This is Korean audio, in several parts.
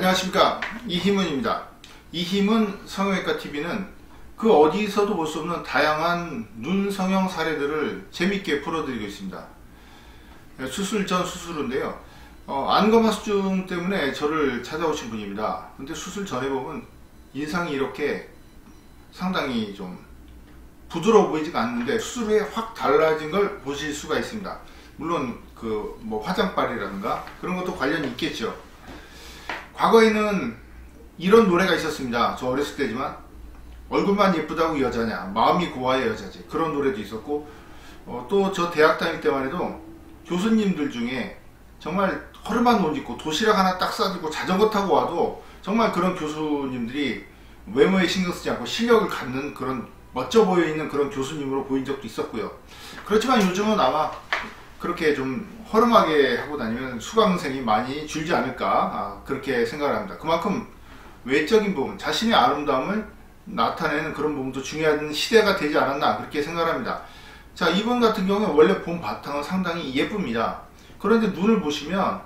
안녕하십니까, 이희문입니다. 이희문 성형외과TV는 그 어디서도 볼 수 없는 다양한 눈 성형 사례들을 재밌게 풀어드리고 있습니다. 수술 전 수술 후인데요, 안검하수증 때문에 저를 찾아오신 분입니다. 근데 수술 전에 보면 인상이 이렇게 상당히 좀 부드러워 보이지가 않는데 수술 후에 확 달라진 걸 보실 수가 있습니다. 물론 그 뭐 화장빨이라든가 그런 것도 관련이 있겠죠. 과거에는 이런 노래가 있었습니다. 저 어렸을 때지만, 얼굴만 예쁘다고 여자냐, 마음이 고와야 여자지, 그런 노래도 있었고, 또 저 대학 다닐 때만 해도 교수님들 중에 정말 허름한 옷 입고 도시락 하나 딱 싸들고 자전거 타고 와도 정말 그런 교수님들이 외모에 신경 쓰지 않고 실력을 갖는 그런 멋져 보여 있는 그런 교수님으로 보인 적도 있었고요. 그렇지만 요즘은 아마 그렇게 좀 허름하게 하고 다니면 수강생이 많이 줄지 않을까, 그렇게 생각을 합니다. 그만큼 외적인 부분, 자신의 아름다움을 나타내는 그런 부분도 중요한 시대가 되지 않았나, 그렇게 생각합니다. 자, 이분 같은 경우는 원래 본 바탕은 상당히 예쁩니다. 그런데 눈을 보시면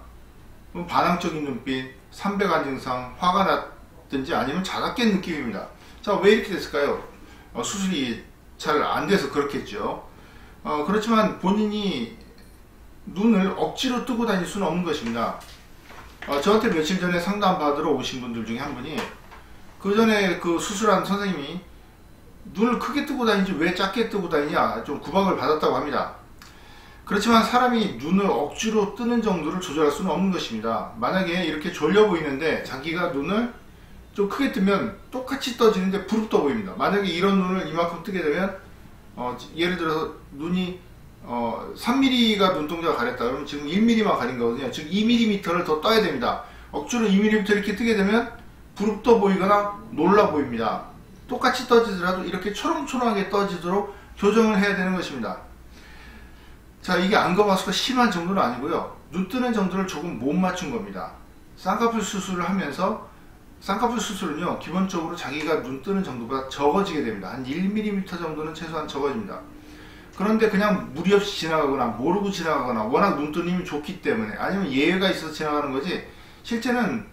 반항적인 눈빛, 삼백안 증상, 화가 났든지 아니면 자각깬 느낌입니다. 자, 왜 이렇게 됐을까요? 수술이 잘 안 돼서 그렇겠죠. 그렇지만 본인이 눈을 억지로 뜨고 다닐 수는 없는 것입니다. 저한테 며칠 전에 상담 받으러 오신 분들 중에 한 분이, 그 전에 그 수술한 선생님이 눈을 크게 뜨고 다니지 왜 작게 뜨고 다니냐, 좀 구박을 받았다고 합니다. 그렇지만 사람이 눈을 억지로 뜨는 정도를 조절할 수는 없는 것입니다. 만약에 이렇게 졸려 보이는데 자기가 눈을 좀 크게 뜨면 똑같이 떠지는데 부릅떠 보입니다. 만약에 이런 눈을 이만큼 뜨게 되면 예를 들어서 눈이 3mm가 눈동자가 가렸다 그러면 지금 1mm만 가린 거거든요. 즉 2mm를 더 떠야 됩니다. 억지로 2mm 이렇게 뜨게 되면 부릅떠 보이거나 놀라 보입니다. 똑같이 떠지더라도 이렇게 초롱초롱하게 떠지도록 교정을 해야 되는 것입니다. 자, 이게 안검하수가 심한 정도는 아니고요, 눈 뜨는 정도를 조금 못 맞춘 겁니다. 쌍꺼풀 수술을 하면서, 쌍꺼풀 수술은요 기본적으로 자기가 눈 뜨는 정도가 적어지게 됩니다. 한 1mm 정도는 최소한 적어집니다. 그런데 그냥 무리 없이 지나가거나 모르고 지나가거나 워낙 눈 뜨는 힘이 좋기 때문에, 아니면 예외가 있어서 지나가는 거지, 실제는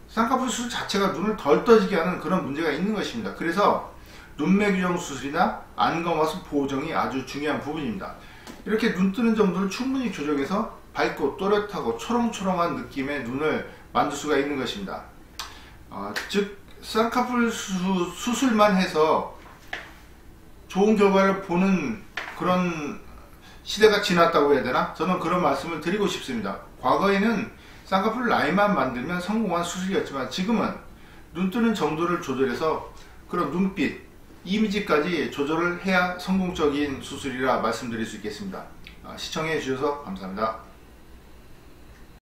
쌍꺼풀 수술 자체가 눈을 덜 떠지게 하는 그런 문제가 있는 것입니다. 그래서 눈매 교정 수술이나 안검하수 보정이 아주 중요한 부분입니다. 이렇게 눈 뜨는 정도를 충분히 조정해서 밝고 또렷하고 초롱초롱한 느낌의 눈을 만들 수가 있는 것입니다. 즉 쌍꺼풀 수술만 해서 좋은 결과를 보는 그런 시대가 지났다고 해야 되나? 저는 그런 말씀을 드리고 싶습니다. 과거에는 쌍꺼풀 라인만 만들면 성공한 수술이었지만, 지금은 눈 뜨는 정도를 조절해서 그런 눈빛, 이미지까지 조절을 해야 성공적인 수술이라 말씀드릴 수 있겠습니다. 시청해 주셔서 감사합니다.